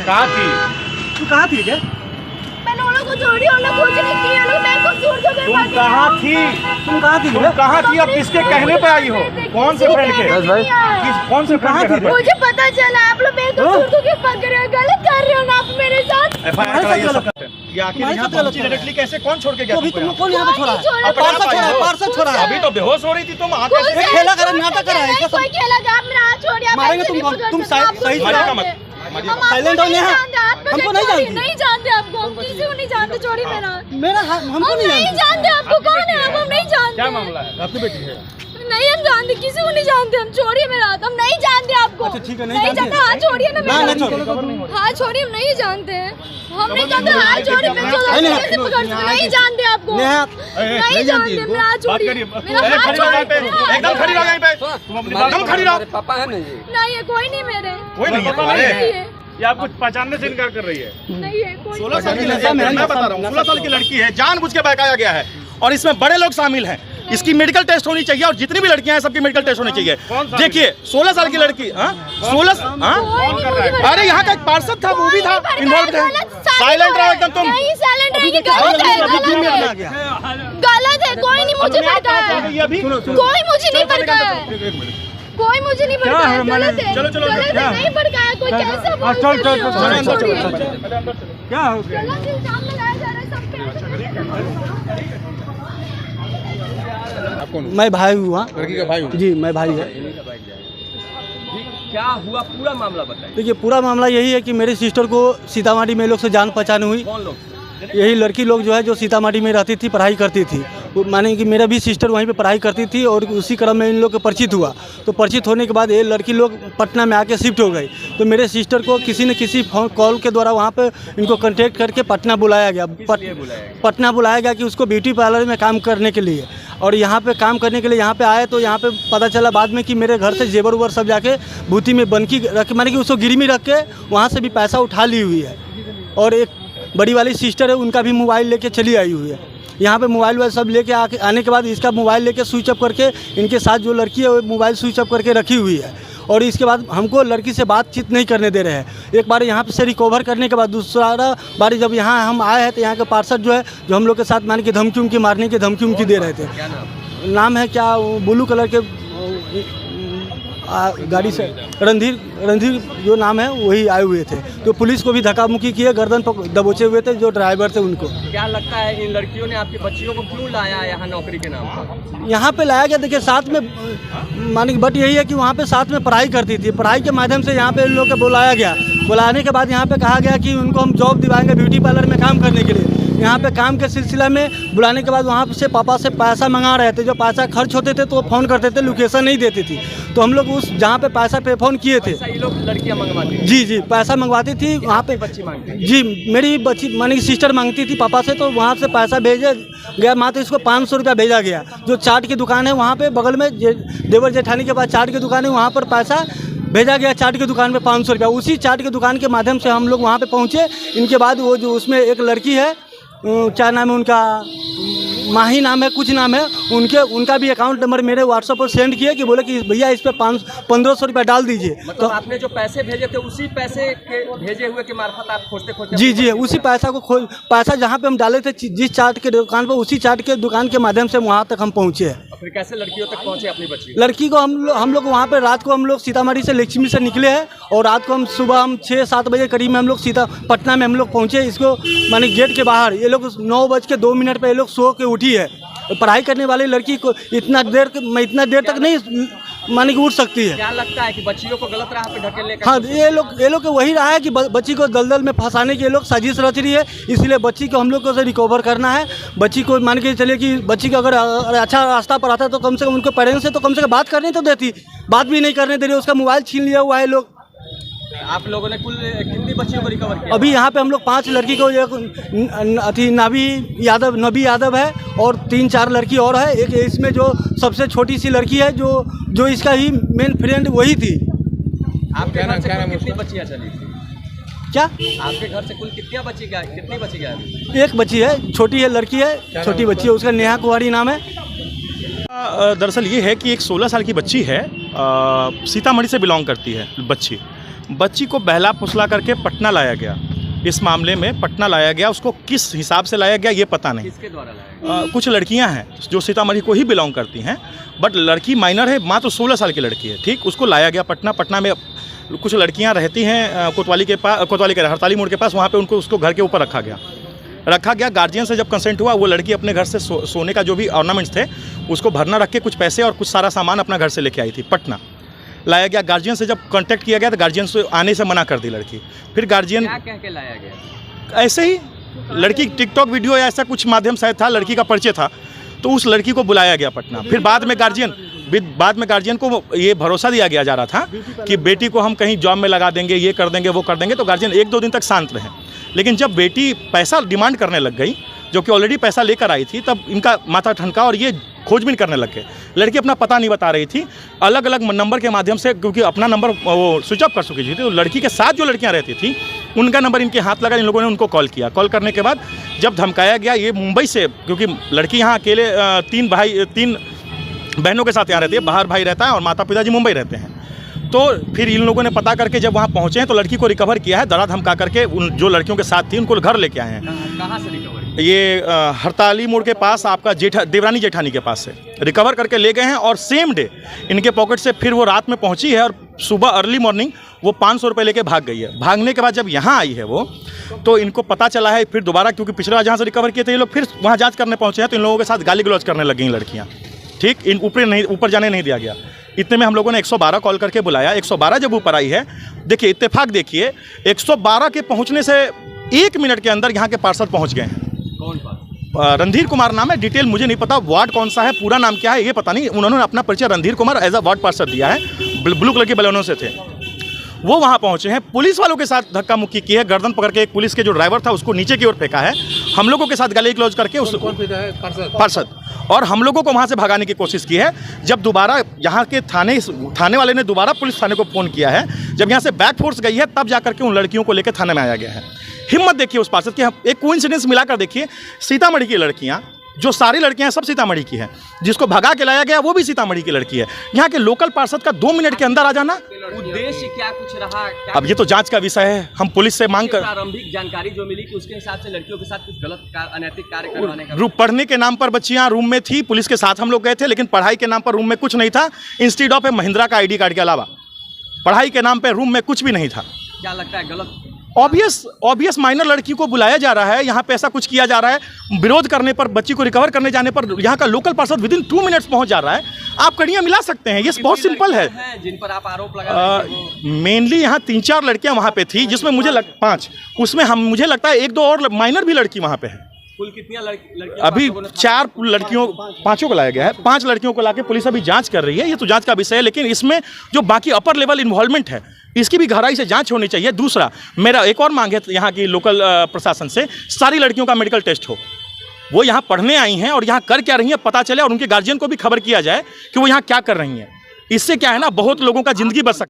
कहाँ थी? तू कहाँ थी क्या? मैंने उन लोगों को छोड़ी, उन लोग कुछ नहीं किया, उन लोग मेरे को सूर जो तुम कहाँ थी? तुम कहाँ थी? तुम कहाँ थी? अब किसके कहने पे आई हो? कौन से फ्रेंड के? कौन से फ्रेंड के? मुझे पता चला आप लोग मेरे को सूर के पकड़ रहे हो, गलत कर रहे हो ना आप मेरे साथ। FIR कराइए सब। ये आखिर यहाँ पहुंची डायरेक्टली कैसे? कौन छोड़ के गया? अभी तुमको कौन यहाँ पे छोड़ा है? पार्सल छोड़ा है। अभी तो बेहोश हो रही थी तुम। आगे खेला कर नाटक कर रहा है। कोई खेला कर, आप मेरा हाथ छोड़िए। मारेंगे तुम सही से साइलेंट हो। नेहा हमको नहीं जानती, नहीं जानते आपको, हम किसी को नहीं जानते। छोड़िए मेरा हमको नहीं जानते। आपको कौन है? हम नहीं जानते। क्या मामला है? आपकी बेटी है? नहीं, हम जानते, किसी को नहीं जानते हम। छोड़िए मेरा हाथ, हम नहीं जानते आपको। अच्छा ठीक है, नहीं जानते। हाथ छोड़िए ना मेरा। हाथ छोड़िए, हम नहीं जानते हैं। हम नहीं जानते। हाथ छोड़िए, नहीं जानते आपको। नहीं जानते। मेरा हाथ छोड़िए। एकदम खड़ी रहो यहीं पे। एकदम खड़ी रहो। पापा है नहीं? नहीं है, कोई नहीं मेरे। कोई नहीं है? ये आप कुछ पहचानने से इनकार कर रही है? नहीं है कोई। 16 साल की लड़की, मैं बता रहा हूँ, 16 साल की लड़की है, जानबूझ के बहकाया गया है और इसमें बड़े लोग शामिल हैं। इसकी मेडिकल टेस्ट होनी चाहिए और जितनी भी लड़कियां हैं सबकी मेडिकल टेस्ट होनी चाहिए। देखिए 16 साल की लड़की, 16, अरे यहाँ का एक पार्षद था, वो भी था इन्वॉल्व है। साइलेंट रहो एकदम तुम। नहीं साइलेंट रहेंगे, गलत है। गलत है, कोई नहीं मुझे भड़काया, कोई मुझे नहीं भड़काया, कोई मुझे नहीं भड़काया। गलत है, चलो गलत है, नहीं भड़काया कोई। कैसे बोल सकते हो? क्या हो गया? गलत इल्जाम लगाया जा रहा है सब पे। मैं भाई हुआ। लड़की का भाई? जी मैं भाई है। क्या हुआ पूरा मामला बताइए। देखिए पूरा मामला यही है कि मेरे सिस्टर को सीतामढ़ी में लोग से जान पहचान हुई। कौन लोग? यही लड़की लोग जो है जो सीतामढ़ी में रहती थी, पढ़ाई करती थी। माने कि मेरा भी सिस्टर वहीं पे पढ़ाई करती थी और उसी क्रम में इन लोग का परिचित हुआ। तो परिचित होने के बाद ये लड़की लोग पटना में आके शिफ्ट हो गई। तो मेरे सिस्टर को किसी न किसी फोन कॉल के द्वारा वहाँ पे इनको कांटेक्ट करके पटना बुलाया गया। पटना बुलाया गया कि उसको ब्यूटी पार्लर में काम करने के लिए। और यहाँ पे काम करने के लिए यहाँ पे आए तो यहाँ पे पता चला बाद में कि मेरे घर से जेवर उवर सब जाके भूती में बनकी रख, माने कि उसको गिरी में रख के वहाँ से भी पैसा उठा ली हुई है। और एक बड़ी वाली सिस्टर है, उनका भी मोबाइल लेके चली आई हुई है। यहाँ पे मोबाइल वाइल सब लेके आने के बाद इसका मोबाइल लेके स्विच ऑफ करके इनके साथ जो लड़की है वो मोबाइल स्विच ऑफ करके रखी हुई है। और इसके बाद हमको लड़की से बातचीत नहीं करने दे रहे हैं। एक बार यहाँ से रिकवर करने के बाद दूसरा बार जब यहाँ हम आए हैं तो यहाँ के पार्षद जो है जो हम लोग के साथ मान के धमकी उमकी मारने की धमकी उमकी दे रहे थे। नाम है क्या, ब्लू कलर के गाड़ी से रणधीर जो नाम है वही आए हुए थे। तो पुलिस को भी धक्का मुक्की किए, गर्दन पर दबोचे हुए थे जो ड्राइवर थे उनको। क्या लगता है इन लड़कियों ने आपकी बच्चियों को क्यों लाया यहाँ नौकरी के नाम पर? यहाँ पे लाया गया, देखिए साथ में माने बट यही है कि वहाँ पे साथ में पढ़ाई करती थी। पढ़ाई के माध्यम से यहाँ पे इन लोग को बुलाया गया। बुलाने के बाद यहाँ पे कहा गया कि उनको हम जॉब दिलाएंगे ब्यूटी पार्लर में काम करने के लिए। यहाँ पे काम के सिलसिला में बुलाने के बाद वहाँ से पापा से पैसा मंगा रहे थे। जो पैसा खर्च होते थे तो फ़ोन करते थे, लोकेशन नहीं देती थी। तो हम लोग उस जहाँ पे पैसा पे फ़ोन किए थे, ये लोग लड़कियाँ मंगवाती थी? जी पैसा मंगवाती थी वहाँ पे। बच्ची मांगती? जी मेरी बच्ची माने कि सिस्टर मांगती थी पापा से। तो वहाँ से पैसा भेजा गया, मात्र इसको 500 रुपया भेजा गया। जो चाट की दुकान है वहाँ पे बगल में देवर जेठानी के पास चाट की दुकान है, वहाँ पर पैसा भेजा गया चाट की दुकान पे 500 रुपया। उसी चाट की दुकान के माध्यम से हम लोग वहाँ पे पहुँचे। इनके बाद वो जो उसमें एक लड़की है, क्या नाम है उनका, माही नाम है, कुछ नाम है उनका भी अकाउंट नंबर मेरे व्हाट्सएप पर सेंड किया कि बोले कि भैया इस पे 1500 रुपया डाल दीजिए। मतलब तो आपने जो पैसे भेजे थे उसी पैसे के भेजे हुए के मार्फत आप खोजते जी उसी पैसा को पैसा जहाँ पे हम डाले थे जिस चाट के दुकान पर, उसी चाट के दुकान के माध्यम से वहाँ तक हम पहुँचे। फिर कैसे लड़कियों तक पहुँचे अपनी बच्ची? लड़की को हम लोग वहाँ पे रात को हम लोग सीतामढ़ी से लक्ष्मी से निकले हैं और रात को हम सुबह 6-7 बजे करीब में हम लोग पटना में हम लोग पहुँचे। इसको माने गेट के बाहर ये लोग 9:02 पे ये लोग सो के उठी है। पढ़ाई करने वाली लड़की को इतना देर तक नहीं माने कि उठ सकती है। क्या लगता है कि बच्चियों को गलत राह पे ढकेलने का? हाँ ये लोग वही रहा है कि बच्ची को दलदल में फंसाने के लोग साजिश रच रही है। इसलिए बच्ची को हम लोग को रिकवर करना है। बच्ची को मान के चलिए कि बच्ची को अगर अच्छा रास्ता पर आता तो कम से कम उनके पेरेंट्स से तो कम से कम बात करने तो देती, बात भी नहीं करने दे रही। उसका मोबाइल छीन लिया हुआ है लोग। आप लोगों ने कुल कितनी बच्चियों को रिकवर किया? अभी यहाँ पे हम लोग 5 लड़की को, नबी यादव है और 3-4 लड़की और है। एक इसमें जो सबसे छोटी सी लड़की है जो इसका ही मेन फ्रेंड वही थी। आपके घर से कुल कितनी बच्चियाँ चली थी? क्या आपके घर से कुल कितनी बच्ची गया? एक बच्ची है, छोटी है लड़की है, छोटी बच्ची है, उसका नेहा कुमारी नाम है। दरअसल ये है कि एक 16 साल की बच्ची है, सीतामढ़ी से बिलोंग करती है बच्ची। बच्ची को बहला फुसला करके पटना लाया गया। इस मामले में पटना लाया गया, उसको किस हिसाब से लाया गया ये पता नहीं। किसके द्वारा लाया गया? कुछ लड़कियां हैं जो सीतामढ़ी को ही बिलोंग करती हैं, बट लड़की माइनर है, मात्र 16 साल की लड़की है। ठीक, उसको लाया गया पटना में कुछ लड़कियां रहती हैं कोतवाली के हड़ताली मोड़ के पास, वहाँ पे उनको उसको घर के ऊपर रखा गया। गार्जियन से जब कंसेंट हुआ, वो लड़की अपने घर से सोने का जो भी ऑर्नामेंट्स थे उसको भरना रख के कुछ पैसे और कुछ सारा सामान अपना घर से लेके आई थी। पटना लाया गया। गार्जियन से जब कांटेक्ट किया गया तो गार्जियन से आने से मना कर दी लड़की। फिर गार्जियन क्या कह के लाया गया? ऐसे ही लड़की टिकटॉक वीडियो या ऐसा कुछ माध्यम शायद था, लड़की का परिचय था, तो उस लड़की को बुलाया गया पटना। फिर बाद में गार्जियन को ये भरोसा दिया गया जा रहा था कि बेटी को हम कहीं जॉब में लगा देंगे, ये कर देंगे, वो कर देंगे। तो गार्जियन 1-2 दिन तक शांत रहे, लेकिन जब बेटी पैसा डिमांड करने लग गई, जो कि ऑलरेडी पैसा लेकर आई थी, तब इनका माथा ठनका और ये खोजबीन करने लग गए। लड़की अपना पता नहीं बता रही थी, अलग अलग नंबर के माध्यम से, क्योंकि अपना नंबर वो स्विच ऑफ कर चुकी थी, तो लड़की के साथ जो लड़कियां रहती थी उनका नंबर इनके हाथ लगा। इन लोगों ने उनको कॉल किया। कॉल करने के बाद जब धमकाया गया, ये मुंबई से, क्योंकि लड़की यहाँ अकेले 3 बहनों के साथ यहाँ रहती है, बाहर भाई रहता है और माता पिताजी मुंबई रहते हैं। तो फिर इन लोगों ने पता करके जब वहाँ पहुँचे हैं तो लड़की को रिकवर किया है, डरा धमका करके उन जो लड़कियों के साथ थी उनको घर लेके आए हैं। कहाँ से रिकवर? ये हड़ताली मोड़ के पास आपका देवरानी जेठानी के पास से रिकवर करके ले गए हैं। और सेम डे इनके पॉकेट से फिर वो रात में पहुंची है और सुबह अर्ली मॉर्निंग वो 500 रुपये लेके भाग गई है। भागने के बाद जब यहाँ आई है वो, तो इनको पता चला है फिर दोबारा, क्योंकि पिछला जहाँ से रिकवर किए थे ये लोग, फिर वहाँ जांच करने पहुँचे हैं, तो इन लोगों के साथ गाली गलौज करने लग गई लड़कियाँ। ठीक, इन ऊपर जाने नहीं दिया गया। इतने में हम लोगों ने 112 कॉल करके बुलाया। 112 जब ऊपर आई है, देखिए इत्तेफाक देखिए, 112 के पहुंचने से 1 मिनट के अंदर यहाँ के पार्षद पहुंच गए हैं। कौन? रणधीर कुमार नाम है, डिटेल मुझे नहीं पता, वार्ड कौन सा है, पूरा नाम क्या है ये पता नहीं। उन्होंने अपना परिचय Randhir Kumar as a ward पार्षद दिया है, ब्लू कलर के बलूनों से थे वो। वहाँ पहुँचे हैं, पुलिस वालों के साथ धक्का मुक्की की है, गर्दन पकड़ के एक पुलिस के जो ड्राइवर था उसको नीचे की ओर फेंका है, हम लोगों के साथ गले क्लोज करके उसको पार्षद, और हम लोगों को वहाँ से भगाने की कोशिश की है। जब दोबारा यहाँ के थाने वाले ने दोबारा पुलिस थाने को फ़ोन किया है, जब यहाँ से बैक फोर्स गई है, तब जाकर के उन लड़कियों को लेकर थाने में आया गया है। हिम्मत देखिए उस पार्षद की। एक कोइंसिडेंस मिलाकर देखिए, सीतामढ़ी की लड़कियाँ, जो सारी लड़कियां सब सीतामढ़ी की हैं, जिसको भगा के लाया गया वो भी सीतामढ़ी की लड़की है। यहाँ के लोकल पार्षद का 2 मिनट के अंदर आ जाना, उद्देश्य क्या कुछ रहा? अब ये तो जांच का विषय है, हम पुलिस से मांग कर। प्रारंभिक जानकारी जो मिली कि उसके हिसाब से लड़कियों के साथ कुछ गलत अनैतिक कार्य करवाने का, पढ़ने के नाम पर बच्चियां रूम में थी, पुलिस के साथ हम लोग गए थे, लेकिन पढ़ाई के नाम पर रूम में कुछ नहीं था। इंस्टीट्यूट ऑफ महिंद्रा का ID कार्ड के अलावा पढ़ाई के नाम पर रूम में कुछ भी नहीं था। क्या लगता है गलत? ऑब्वियस माइनर लड़की को बुलाया जा रहा है, यहाँ पे ऐसा कुछ किया जा रहा है। विरोध करने पर, बच्ची को रिकवर करने जाने पर यहाँ का लोकल पार्षद विदिन 2 मिनट्स पहुँच जा रहा है। आप कड़ियाँ मिला सकते हैं, ये बहुत सिंपल है। जिन पर आप आरोप लगा मेनली यहाँ 3-4 लड़कियाँ वहाँ पे थी, जिसमें मुझे 5, उसमें मुझे लगता है 1-2 और माइनर भी लड़की वहाँ पे है। कुल कितनी लड़कियां? अभी 4 लड़कियों, 5 को लाया गया है। 5 लड़कियों को लाके पुलिस अभी जांच कर रही है, ये तो जांच का विषय है, लेकिन इसमें जो बाकी अपर लेवल इन्वॉल्वमेंट है इसकी भी गहराई से जांच होनी चाहिए। दूसरा, मेरा एक और मांग है यहाँ की लोकल प्रशासन से, सारी लड़कियों का मेडिकल टेस्ट हो। वो यहाँ पढ़ने आई हैं और यहाँ कर क्या रही हैं पता चले, और उनके गार्जियन को भी खबर किया जाए कि वो यहाँ क्या कर रही हैं। इससे क्या है ना, बहुत लोगों का जिंदगी बच सकता है।